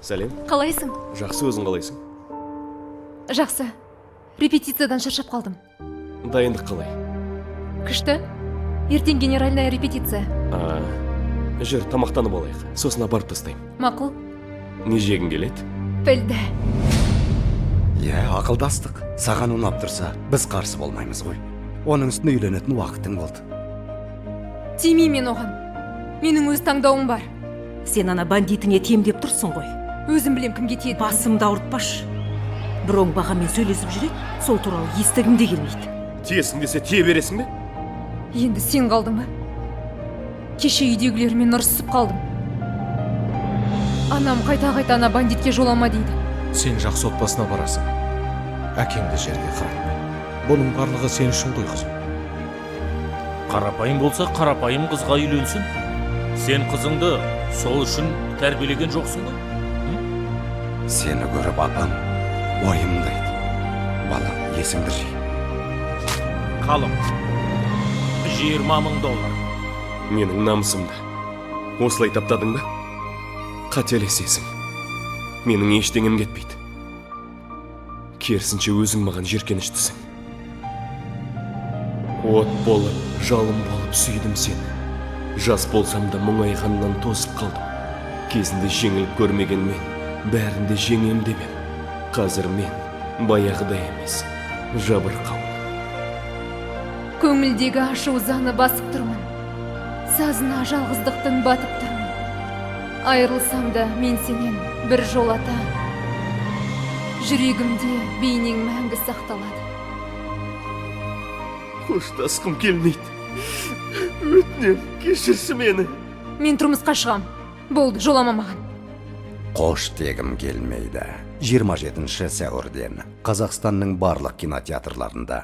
Сәлем. Қалайсың? Жақсы, өзің қалайсың? Жақсы. Репетициядан шаршап қалдым. Дайындық қалай? Күшті? Ертең генеральная репетиция. Жүр, тамақтанып алайық. Сосын апарып тастаймын. Мақұл? Не жегің келеді? Білді. Ақылдастық. Саған ұнап тұрса, біз қарсы болмаймыз ғой. Оның үстіне үйленетін уақытың болды. Тимей мен оған. Менің өз таңдауым бар. Сен ана бандитіңе темдеп тұрсың ғой. Өзім білем кімге тиеді. Басымды ауыртпаш. Бір оңбағамен сөйлесіп жүреді, сол туралы естігім де келмейді. Тиесің десе тие бересің бе? Енді сен қалдың ба? Кеше үйдегілермен ұрсысып қалдым. Анам қайта-қайта ана бандитке жолама дейді. Сен жақсы отбасына барасың. Әкеңді жерге қаратпа. Бұның барлығы сен үшін ғой қызым. Қарапайым болса қарапайым қызға үйленсін. Сен қызыңды сол үшін тәрбиелеген жоқсың ғой. Сені көріп апам уайымдайды. Балам, есіңді жи. Қалым. 20 мың доллар. Менің намысымды. Осылай таптадың ба? Қателесесің. Менің ештеңем кетпейді. Керісінше өзің маған жеркеніштісің. От болып, жалым болып сүйдім сені. Жас болсам да мұңайғаннан тозып қалдым. Кезінде жеңіліп көрмеген мен, бәрінде жеңем деп ем. Қазір мен баяғыдай емес, жабырқау. Көңілдегі ашу заны басып тұрмын. Сазына жалғыздықтың батып тұрмын. Айырылсам да мен сенен бір жолата. Жүрегімде бейнең мәңгі сақталады. Қоштасқым келмейді. Өтінем, кешірші мені. Мен тұрмысқа шығам. Болды, жолама маған. Қош дегім келмейді. 27 сәуірден Қазақстанның барлық кинотеатрларында.